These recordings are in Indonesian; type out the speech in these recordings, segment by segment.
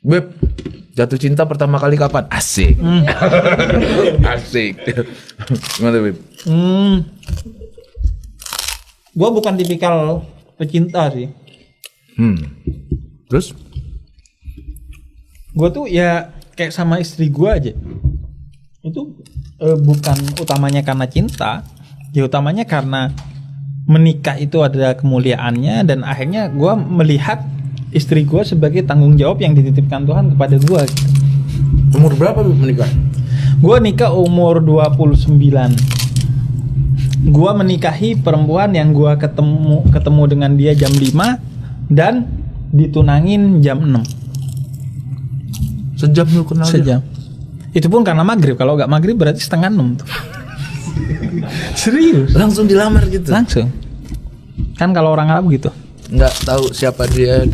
Beb, jatuh cinta pertama kali kapan? Asik. Asik. Gimana Beb? Gue bukan tipikal pecinta sih. Terus? Gue tuh ya kayak sama istri gue aja. Itu bukan utamanya karena cinta, ya utamanya karena menikah itu ada kemuliaannya, dan akhirnya gue melihat istri gue sebagai tanggung jawab yang dititipkan Tuhan kepada gue. Umur berapa Beb menikah? Gue nikah umur 29. Gue menikahi perempuan yang gue ketemu dengan dia jam 5 dan ditunangin jam 6. Sejam lu kenal dia? Sejam. Itu pun karena maghrib. Kalau nggak maghrib berarti setengah 6 tuh. Serius? Langsung dilamar gitu? Langsung. Kan kalau orang Arab gitu. Nggak tahu siapa dia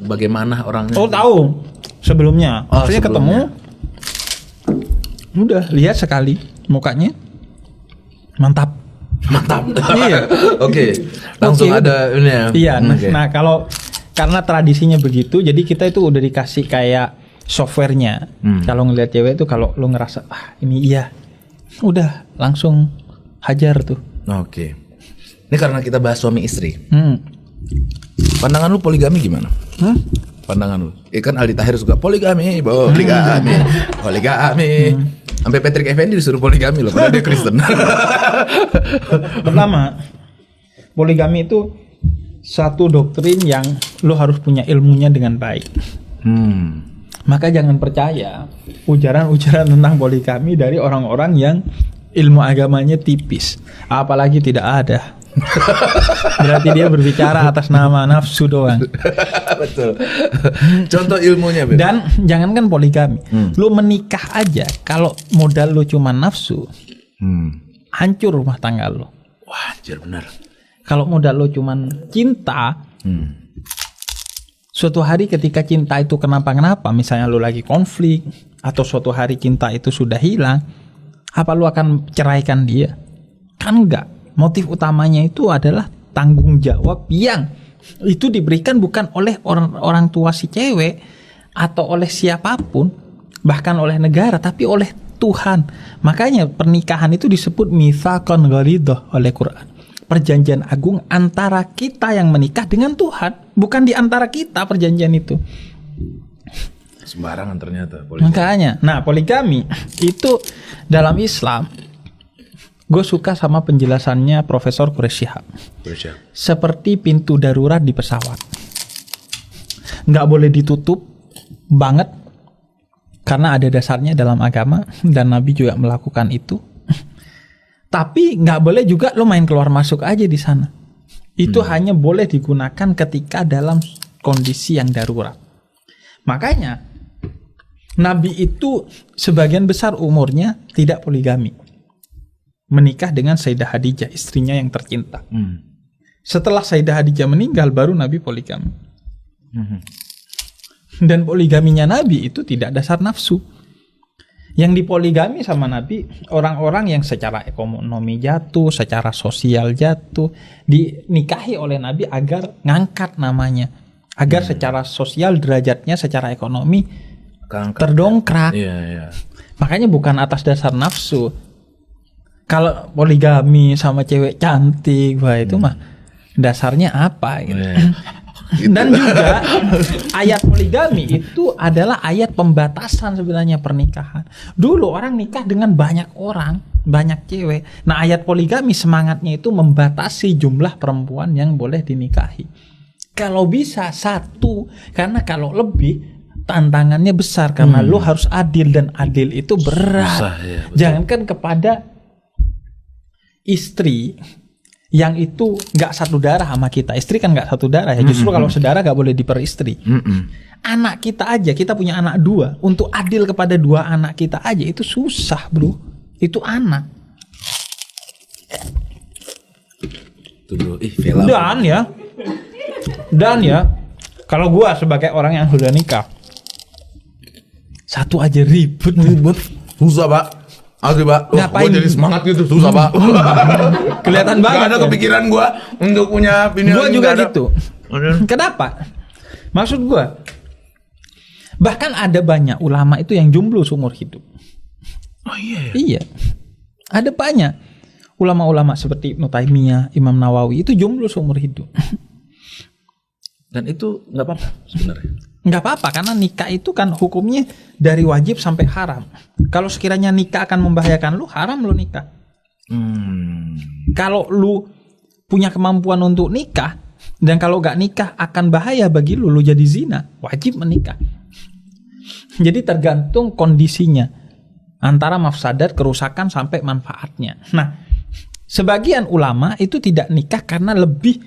bagaimana orangnya? Oh tahu. Sebelumnya. Oh, Maksudnya ketemu. Udah lihat sekali mukanya. Mantap. Iya. Oke. Langsung Oke, ada ini ya. Iya. Okay. Nah kalau karena tradisinya begitu, jadi kita itu udah dikasih kayak softwarenya. Kalau ngeliat cewek itu, kalau lu ngerasa ini iya, udah langsung hajar tuh. Oke. Ini karena kita bahas suami istri. Pandangan lu poligami gimana? Pandangan lu? Kan Aldi Tahir suka poligami. Sampai Patrick Effendi disuruh poligami loh, padahal dia Kristen. Pertama, poligami itu satu doktrin yang lu harus punya ilmunya dengan baik. Maka jangan percaya ujaran-ujaran tentang poligami dari orang-orang yang ilmu agamanya tipis, apalagi tidak ada. Berarti dia berbicara atas nama nafsu doang. Betul. Contoh ilmunya, Beb. Dan jangankan poligami, lu menikah aja kalau modal lu cuma nafsu, hancur rumah tangga lu. Wah, anjir benar. Kalau modal lu cuma cinta, suatu hari ketika cinta itu kenapa-kenapa, misalnya lu lagi konflik, atau suatu hari cinta itu sudah hilang, apa lu akan ceraikan dia? Kan enggak. Motif utamanya itu adalah tanggung jawab yang itu diberikan bukan oleh orang tua si cewek atau oleh siapapun, bahkan oleh negara, tapi oleh Tuhan. Makanya pernikahan itu disebut mitsaqan ghalidhah oleh Quran. Perjanjian agung antara kita yang menikah dengan Tuhan, bukan di antara kita perjanjian itu. Sembarangan ternyata poligami. Makanya, nah poligami itu dalam Islam, gue suka sama penjelasannya Profesor Quraish Shihab. Seperti pintu darurat di pesawat, nggak boleh ditutup banget karena ada dasarnya dalam agama dan Nabi juga melakukan itu. Tapi nggak boleh juga lo main keluar masuk aja di sana. Itu hanya boleh digunakan ketika dalam kondisi yang darurat. Makanya Nabi itu sebagian besar umurnya tidak poligami, menikah dengan Sayyidah Khadijah, istrinya yang tercinta. Setelah Sayyidah Khadijah meninggal, baru Nabi poligami. Dan poligaminya Nabi itu tidak dasar nafsu. Yang dipoligami sama Nabi orang-orang yang secara ekonomi jatuh, secara sosial jatuh, dinikahi oleh Nabi agar ngangkat namanya, agar secara sosial derajatnya, secara ekonomi terdongkrak. Makanya bukan atas dasar nafsu. Kalau poligami sama cewek cantik, wah itu mah dasarnya apa gitu. Dan juga ayat poligami itu adalah ayat pembatasan sebenarnya pernikahan. Dulu orang nikah dengan banyak orang, banyak cewek. Nah ayat poligami semangatnya itu membatasi jumlah perempuan yang boleh dinikahi. Kalau bisa satu, karena kalau lebih tantangannya besar, karena lu harus adil, dan adil itu berat. Susah, ya, jangankan kepada istri yang itu nggak satu darah sama kita. Istri kan nggak satu darah ya. Justru kalau saudara nggak boleh diperistri. Anak kita aja, kita punya anak 2. Untuk adil kepada 2 anak kita aja itu susah, bro. Itu anak. Tuh bro, Dan ya, kalau gua sebagai orang yang sudah nikah, satu aja ribet, susah pak. Asli pak, ngapain? Gue jadi semangat gitu, susah pak. Kelihatan banget. Gak ada kepikiran gue untuk punya pilihan. Gue juga gitu. Kenapa? Maksud gue, Bahkan ada banyak ulama itu yang jomblo seumur hidup. Oh iya. Iya. Ada banyak ulama-ulama seperti Ibnu Taimiyah, Imam Nawawi itu jomblo seumur hidup. Dan itu nggak apa-apa sebenarnya. Nggak apa-apa karena nikah itu kan hukumnya dari wajib sampai haram. Kalau sekiranya nikah akan membahayakan lu, haram lu nikah. Kalau lu punya kemampuan untuk nikah dan kalau nggak nikah akan bahaya bagi lu jadi zina, wajib menikah. Jadi tergantung kondisinya antara mafsadat, kerusakan sampai manfaatnya. Nah, sebagian ulama itu tidak nikah karena lebih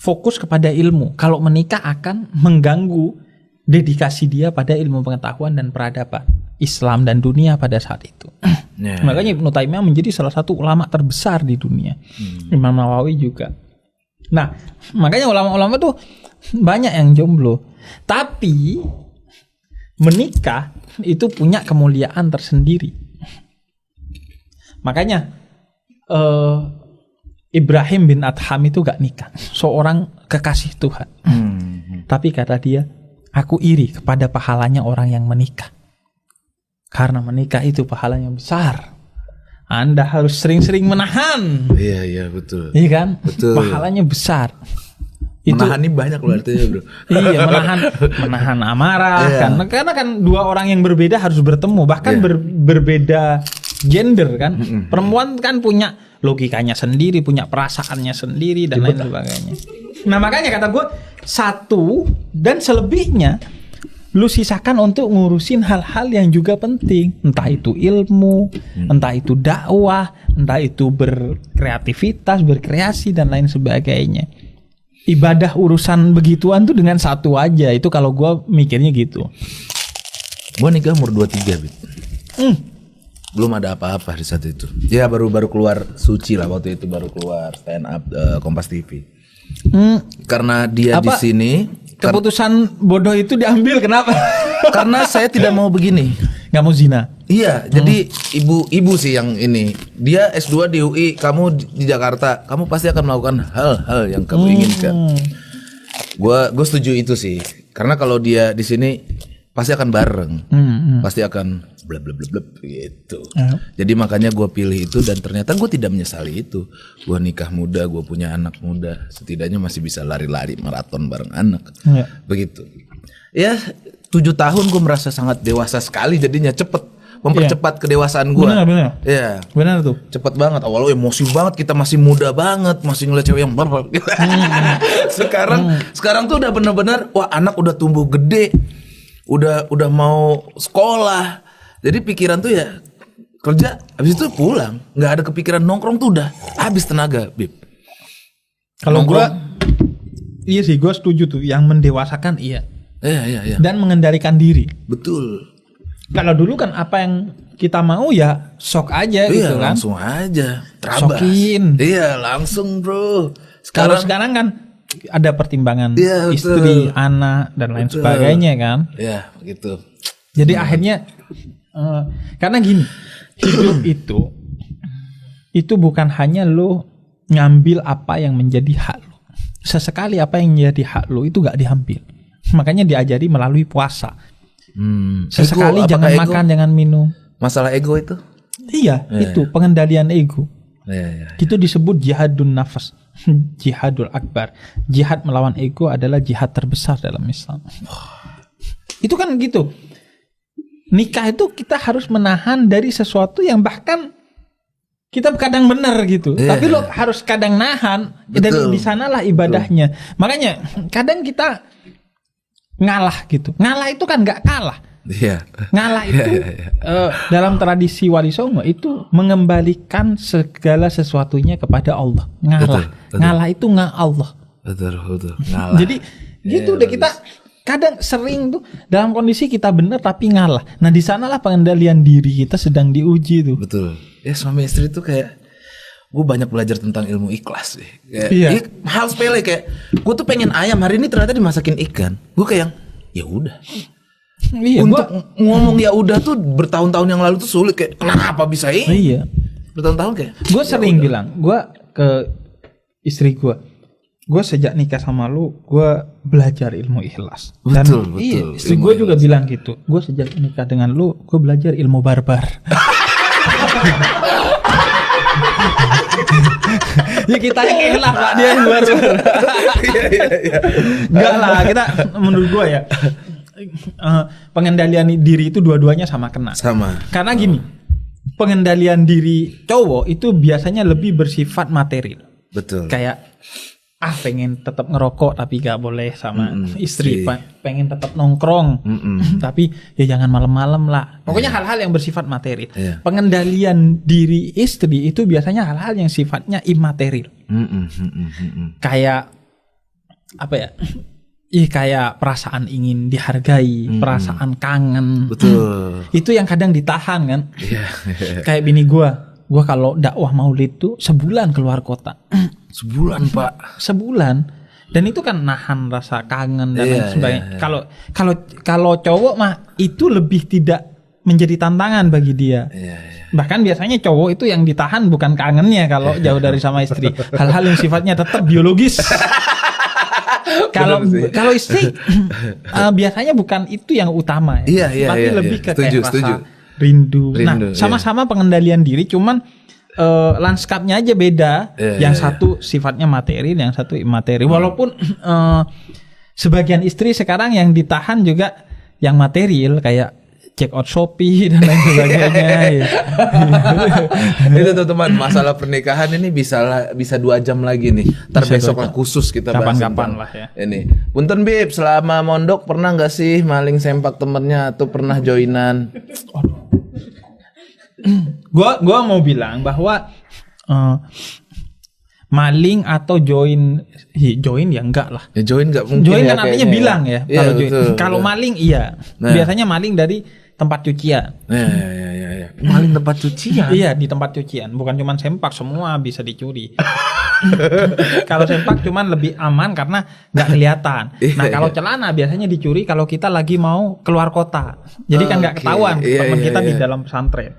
fokus kepada ilmu. Kalau menikah akan mengganggu dedikasi dia pada ilmu pengetahuan dan peradaban Islam dan dunia pada saat itu. Makanya Ibnu Taimiyah menjadi salah satu ulama terbesar di dunia. Imam Nawawi juga. Nah, makanya ulama-ulama tuh banyak yang jomblo. Tapi menikah itu punya kemuliaan tersendiri. Makanya Ibrahim bin Adham itu gak nikah, seorang kekasih Tuhan. Tapi kata dia, aku iri kepada pahalanya orang yang menikah. Karena menikah itu pahalanya besar. Anda harus sering-sering menahan. Iya betul. Iya kan? Betul. Pahalanya besar. Menahan ini banyak loh artinya bro. Iya, menahan amarah. Karena kan dua orang yang berbeda harus bertemu, bahkan berbeda gender kan. Perempuan kan punya logikanya sendiri, punya perasaannya sendiri dan lain sebagainya. Nah makanya kata gue, satu dan selebihnya lu sisakan untuk ngurusin hal-hal yang juga penting. Entah itu ilmu, entah itu dakwah, entah itu berkreativitas, berkreasi dan lain sebagainya. Ibadah urusan begituan tuh dengan satu aja. Itu kalau gue mikirnya gitu. Gue nikah umur 23 Bit. Belum ada apa-apa di saat itu. Ya baru keluar Suci lah waktu itu, baru keluar stand up Kompas TV. Karena dia di sini. Keputusan bodoh itu diambil kenapa? Karena saya tidak mau begini. Gak mau zina. Iya, jadi ibu sih yang ini. Dia S2 di UI, kamu di Jakarta, kamu pasti akan melakukan hal-hal yang kamu inginkan. Gue setuju itu sih. Karena kalau dia di sini pasti akan bareng. Pasti akan blab gitu. Jadi makanya gue pilih itu dan ternyata gue tidak menyesali itu. Gue nikah muda, gue punya anak muda. Setidaknya masih bisa lari-lari maraton bareng anak. Begitu. Ya 7 tahun gue merasa sangat dewasa sekali jadinya, cepet. Mempercepat kedewasaan gue. Benar. Iya. Benar tuh. Cepet banget. Awalnya emosi banget, kita masih muda banget, masih ngeliat cewek yang barbar. Sekarang tuh udah benar-benar, wah anak udah tumbuh gede, udah mau sekolah. Jadi pikiran tuh ya kerja, habis itu pulang, nggak ada kepikiran nongkrong tuh udah habis tenaga, Bib. Kalau gue, iya sih gue setuju tuh, yang mendewasakan iya. Iya. Dan mengendalikan diri. Betul. Kalau dulu kan apa yang kita mau ya sok aja gitu kan. Langsung aja. Terabas. Sokin. Iya langsung bro. Kalau sekarang kan ada pertimbangan istri, anak dan lain sebagainya kan. Iya begitu. Jadi akhirnya karena gini, hidup itu bukan hanya lo ngambil apa yang menjadi hak lo. Sesekali apa yang menjadi hak lo itu gak diambil. Makanya diajari melalui puasa. Sesekali ego, jangan makan, jangan minum. Masalah ego itu? Iya, itu pengendalian ego. Iya. Itu disebut jihadun nafas, jihadul akbar. Jihad melawan ego adalah jihad terbesar dalam Islam. Itu kan gitu. Nikah itu kita harus menahan dari sesuatu yang bahkan kita kadang benar gitu. Tapi lo harus kadang nahan. Dan di sanalah ibadahnya. Makanya kadang kita ngalah gitu. Ngalah itu kan nggak kalah. Iya. Ngalah itu dalam tradisi Wali Songo itu mengembalikan segala sesuatunya kepada Allah. Ngalah. Betul. Ngalah itu Allah. Betul. Ngalah. Jadi gitu deh kita kadang sering tuh dalam kondisi kita benar tapi ngalah. Nah di sanalah pengendalian diri kita sedang diuji tuh. Betul. Ya suami istri tuh kayak gue banyak belajar tentang ilmu ikhlas sih. Hal sepele kayak gue tuh pengen ayam, hari ini ternyata dimasakin ikan. Gue kayak ya udah. Iya, untuk ngomong ya udah tuh bertahun-tahun yang lalu tuh sulit, kayak kenapa bisa ini? Iya. Bertahun-tahun kayak. Gue sering bilang, gue ke istri gue, gue sejak nikah sama lu, gue belajar ilmu ikhlas. Betul. Iya, istri gue juga bilang gitu. Gue sejak nikah dengan lu, gue belajar ilmu barbar. Ya kita yang ikhlas Pak, dia yang barbar. Iya. Enggak lah, kita menurut gue ya, pengendalian diri itu dua-duanya sama kena. Sama. Karena gini, pengendalian diri cowok itu biasanya lebih bersifat material. Betul. Kayak pengen tetap ngerokok tapi gak boleh sama istri, pengen tetap nongkrong tapi ya jangan malam-malam lah. Pokoknya hal-hal yang bersifat materi. Pengendalian diri istri itu biasanya hal-hal yang sifatnya imaterial. Kayak apa ya? Kayak perasaan ingin dihargai, perasaan kangen. Betul. Itu yang kadang ditahan kan. Kayak bini gua kalau dakwah maulid tuh sebulan keluar kota. Sebulan Pak. Sebulan. Dan itu kan nahan rasa kangen dan lain sebagainya. Kalau cowok mah itu lebih tidak menjadi tantangan bagi dia. Bahkan biasanya cowok itu yang ditahan bukan kangennya kalau jauh dari sama istri. Hal-hal yang sifatnya tetap biologis. Kalau istri biasanya bukan itu yang utama ya. Tapi lebih ke kayak rasa rindu. Nah, sama-sama pengendalian diri, cuman lanskapnya aja beda. Yang satu sifatnya materi, yang satu imateri. Walaupun sebagian istri sekarang yang ditahan juga yang material kayak check out Shopee dan lain sebagainya. Itu teman-teman, masalah pernikahan ini bisa 2 jam lagi nih. Ntar besok lah khusus kita bahas kapan-kapan lah ya. Ini. Punten Bib, selama mondok pernah nggak sih maling sempak temennya atau pernah joinan? Gua mau bilang bahwa maling atau join ya enggak lah. Ya join nggak mungkin. Join ya, kan artinya bilang ya. Kalau join. Kalau maling iya. Biasanya maling dari tempat cucian. Ya. Maling tempat cucian. Iya, di tempat cucian. Bukan cuma sempak, semua bisa dicuri. Kalau sempak cuman lebih aman karena nggak kelihatan. Nah, kalau celana biasanya dicuri kalau kita lagi mau keluar kota. Jadi kan nggak ketahuan teman kita di dalam pesantren.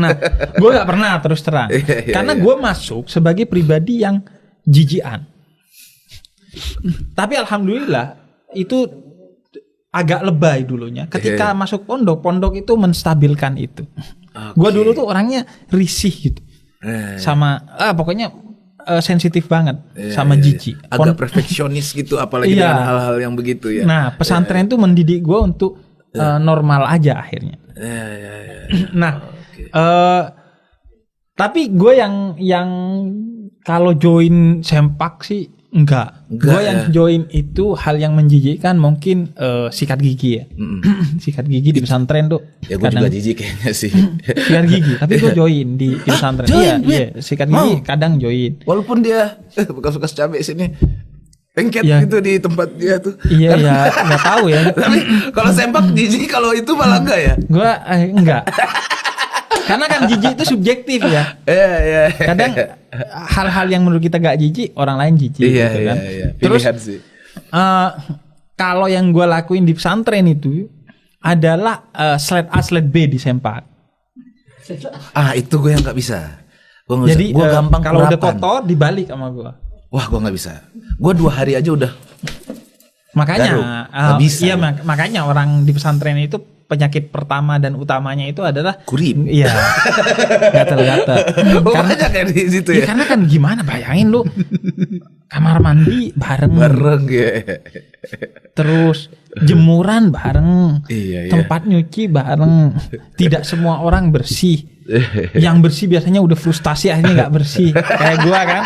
Nah, gue nggak pernah terus terang. Karena gue masuk sebagai pribadi yang jijian. Tapi alhamdulillah itu agak lebay dulunya. Ketika masuk pondok itu menstabilkan itu. Gue dulu tuh orangnya risih gitu. Sama pokoknya sensitif banget sama jijik. Agak perfeksionis gitu, apalagi dengan hal-hal yang begitu ya. Nah, pesantren tuh mendidik gue untuk normal aja akhirnya. Nah, tapi gue yang kalau join sempak sih enggak. Gue yang join itu hal yang menjijikkan mungkin sikat gigi ya. Sikat gigi di pesantren tuh. Ya gue juga jijik kayaknya sih. Sikat gigi, tapi gue join di pesantren. Iya, sikat gigi kadang join. Walaupun dia bekas-bekas cabai sini. Lengket gitu di tempat dia tuh. Iya, nggak tahu ya. Kalau sempak jijik, kalau itu malah enggak ya? Gue enggak. Karena kan jijik itu subjektif ya. Kadang hal-hal yang menurut kita gak jijik, orang lain jijik gitu kan. Terus kalau yang gue lakuin di pesantren itu adalah slide A slide B di sempak. Itu gue yang gak bisa. Jadi gue gampang kalau udah kotor dibalik sama gue. Wah, gue gak bisa. Gue 2 hari aja udah. Makanya iya makanya orang di pesantren itu penyakit pertama dan utamanya itu adalah kurim. Iya. Gatal-gatal. Karena kayak di situ ya. Karena kan gimana, bayangin lu kamar mandi bareng ya. Terus jemuran bareng. Tempat nyuci bareng. Tidak semua orang bersih. Yang bersih biasanya udah frustasi akhirnya nggak bersih. Kayak gua kan.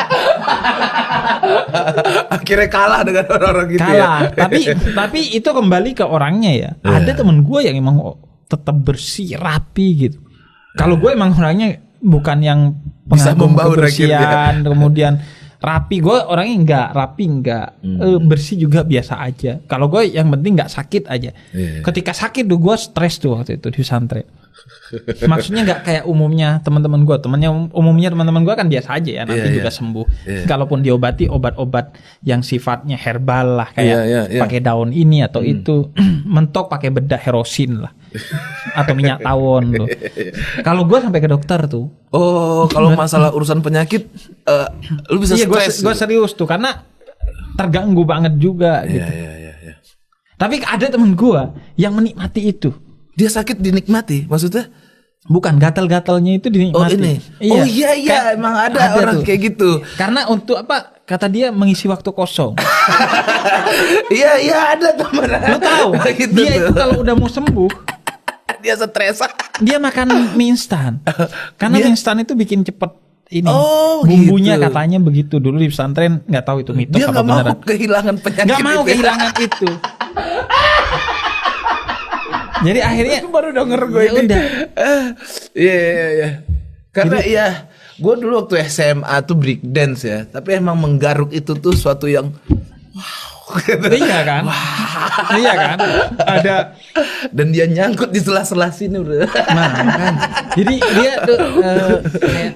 Akhirnya kalah dengan orang-orang gitu ya. Tapi itu kembali ke orangnya ya. Ada temen gue yang emang tetap bersih, rapi gitu. Kalau gue emang orangnya bukan yang pengagum kebersihan, kemudian rapi. Gue orangnya enggak rapi, enggak bersih juga biasa aja. Kalau gue yang penting nggak sakit aja. Ketika sakit tuh gue stres tuh waktu itu di pesantren. Maksudnya nggak kayak umumnya teman-teman gue. Umumnya teman-teman gue kan biasa aja ya, nanti juga sembuh. Kalaupun diobati obat-obat yang sifatnya herbal lah, kayak pakai daun ini atau itu, mentok pakai bedah herosin lah, atau minyak tawon tuh. Kalau gue sampai ke dokter tuh. Oh, kalau masalah urusan penyakit, lu bisa stres. Gue serius tuh karena terganggu banget juga gitu. Iya. Tapi ada temen gua yang menikmati itu. Dia sakit dinikmati, maksudnya? Bukan, gatal-gatalnya itu dinikmati. Oh ini. Iya. Oh iya, emang ada orang tuh. kayak gitu. Karena untuk apa? Kata dia mengisi waktu kosong. Iya ada teman. Lo tahu? Gitu Dia itu tuh. kalau udah mau sembuh, Dia stres. dia makan mie instan. Karena mie instan itu bikin cepet ini. Oh, bumbunya gitu. katanya begitu. Dulu di pesantren nggak tahu itu mitos Dia apa nggak mau beneran. kehilangan penyakit. Nggak mau itu. kehilangan itu. Jadi akhirnya Baru denger gue ya ini. udah. Iya. Karena gue dulu waktu SMA tuh break dance ya, tapi emang menggaruk itu tuh suatu yang wow. Gitu. Iya kan? Iya kan? Ada. Dan dia nyangkut di sela-sela sini udah. Nah, kan. Jadi dia tuh kayak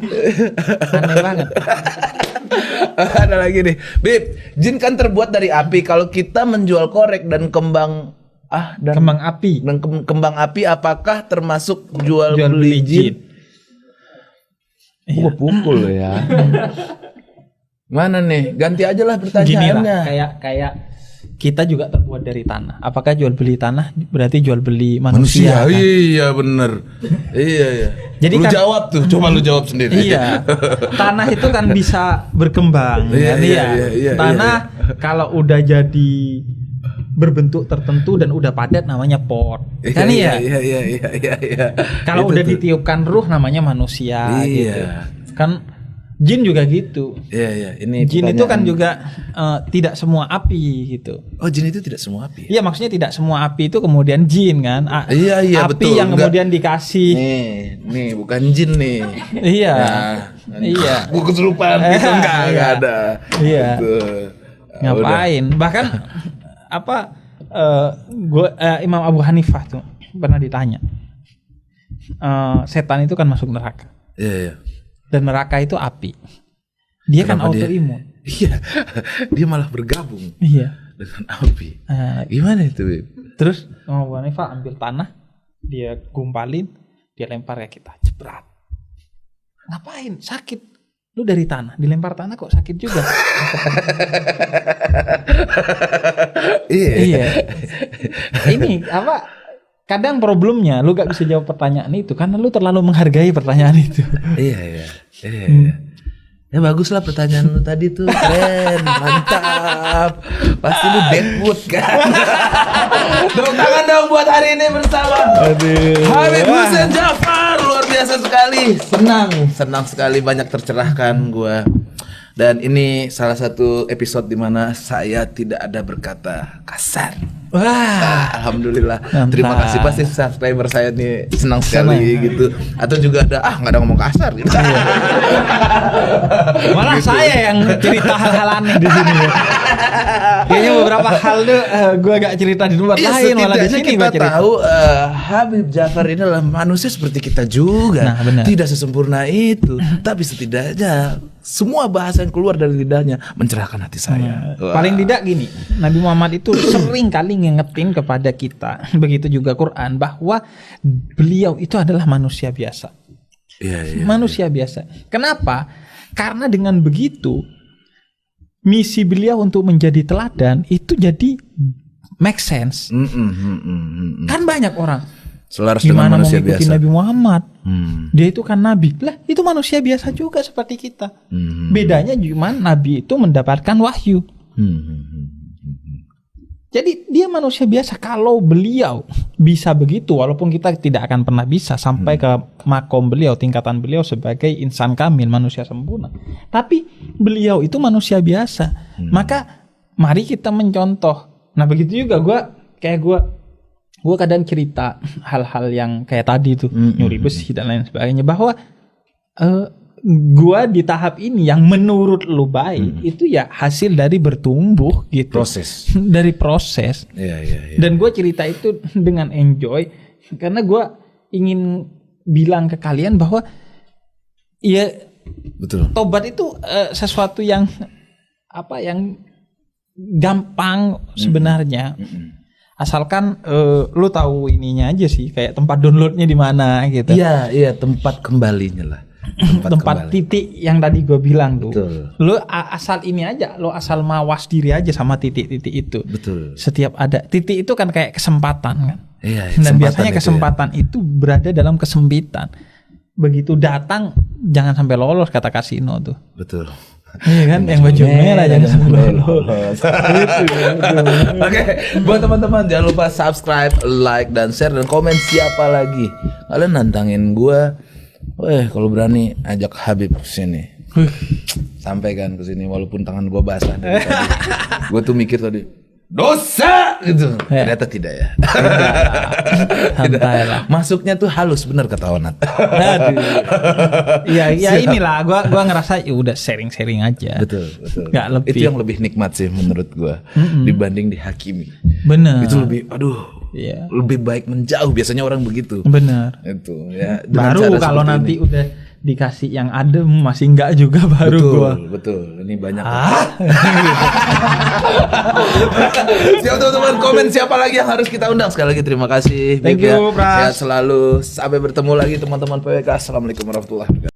aneh banget. Ada lagi nih, Bib. Jin kan terbuat dari api. Kalau kita menjual korek dan kembang Kembang api. dan kembang api, apakah termasuk jual Jual beli beli jin? jin. Gue pukul lo ya. Mana nih? Ganti aja lah Gini pertanyaannya. lah, kayak kita juga terbuat dari tanah. Apakah jual beli tanah berarti jual beli manusia? Kan? Iya bener. Iya. Jadi lu kan- jawab tuh, coba lu jawab sendiri. Iya. Tanah itu kan bisa berkembang. Iya, kan? iya. Tanah kalau udah jadi berbentuk tertentu dan udah padat namanya pot. Kan iya. Iya. Kalau Itu udah tuh. ditiupkan ruh namanya manusia Iya. gitu. Kan jin juga gitu. Iya. Ini Jin itu kan pertanyaan. juga tidak semua api gitu. Oh, jin itu tidak semua api. Iya, maksudnya tidak semua api itu kemudian jin kan. Iya, api betul. yang Enggak. kemudian dikasih. Nih bukan jin nih. Iya. Iya. Gue kesurupan gitu enggak ada. Iya. Gitu. Ngapain? Bahkan Imam Abu Hanifah tuh pernah ditanya. Setan itu kan masuk neraka. Iya. Dan neraka itu api. Dia Kenapa kan autoimun. Iya. Dia malah bergabung Iya. dengan api. Gimana itu, Bib? Terus Imam Abu Hanifah ambil tanah, dia gumpalin, dia lempar ke kita, jebrat. Ngapain? Sakit. Lu dari tanah, dilempar tanah kok sakit juga. Iya. Ini apa? Kadang problemnya lu gak bisa jawab pertanyaan itu karena lu terlalu menghargai pertanyaan itu. Iya. Ya bagus lah pertanyaan lu tadi tuh, keren, mantap. Pasti lu Deadwood kan. Tepuk tangan dong buat hari ini bersama Habib Hussein Jafar, luar biasa sekali. Senang sekali, banyak tercerahkan gua. Dan ini salah satu episode di mana saya tidak ada berkata kasar. Wah, Alhamdulillah. Mantap. Terima kasih, pasti subscriber saya nih senang sekali gitu. Atau juga ada nggak ada ngomong kasar gitu. malah saya yang cerita hal-hal aneh di sini. Kayaknya beberapa hal tuh gue gak cerita di tempat lain, malah di setidaknya sini kita gue cerita. tahu Habib Jafar ini adalah manusia seperti kita juga. Nah, benar. Tidak sesempurna itu, tapi setidaknya semua bahasa yang keluar dari lidahnya mencerahkan hati saya. Wah. Paling tidak gini, Nabi Muhammad itu sering kali ngingetin kepada kita, begitu juga Quran, bahwa beliau itu adalah manusia biasa. Iya. Manusia biasa. Kenapa? Karena dengan begitu misi beliau untuk menjadi teladan itu jadi make sense. Kan banyak orang Selaras dengan gimana mau manusia ngikutin biasa. Nabi Muhammad? Dia itu kan nabi. Lah, itu manusia biasa juga seperti kita. Bedanya cuma nabi itu mendapatkan wahyu. Jadi dia manusia biasa. Kalau beliau bisa begitu, walaupun kita tidak akan pernah bisa sampai ke makom beliau, tingkatan beliau sebagai insan kamil, manusia sempurna. Tapi beliau itu manusia biasa. Maka mari kita mencontoh. Nah begitu juga gue kadang cerita hal-hal yang kayak tadi tuh, nyuri besi dan lain sebagainya, bahwa gua di tahap ini yang menurut lu baik itu ya hasil dari bertumbuh gitu, Proses. dari proses. Iya. Dan gue cerita itu dengan enjoy karena gue ingin bilang ke kalian bahwa ya Betul. tobat itu sesuatu yang yang gampang sebenarnya. Asalkan lu tahu ininya aja sih, kayak tempat downloadnya di mana gitu. Iya, tempat kembalinya lah. tempat kembali. titik yang tadi gue bilang tuh. Betul. Lo asal ini aja, lo asal mawas diri aja sama titik-titik itu. Betul. Setiap ada titik itu kan kayak kesempatan kan. Iya, Dan kesempatan biasanya itu kesempatan itu berada dalam kesempitan. Begitu datang jangan sampai lolos kata kasino tuh. Betul. Iya kan, yang baju merah jangan sampai lolos. Oke, buat teman-teman jangan lupa subscribe, like, dan share dan komen siapa lagi. Kalian nantangin gua. Kalau berani ajak Habib ke sini. Sampaikan ke sini walaupun tangan gua basah dari tadi. Gua tuh mikir tadi dosa gitu. Ternyata tidak ya. Santai lah. Masuknya tuh halus bener kata Onat. Aduh. Ya inilah gua ngerasa ya udah sharing-sharing aja. Betul. Nggak lebih. Itu yang lebih nikmat sih menurut gua dibanding dihakimi. Bener. Itu lebih Iya. lebih baik menjauh, biasanya orang begitu. Bener. Itu ya. dengan Baru cara kalau seperti nanti ini. udah dikasih yang adem masih enggak juga baru gua. Betul. Ini banyak. Siap teman-teman, komen siapa lagi yang harus kita undang. Sekali lagi terima kasih. Thank Bib, you, Pras. Sehat selalu. Sampai bertemu lagi teman-teman PWK. Assalamualaikum warahmatullahi wabarakatuh.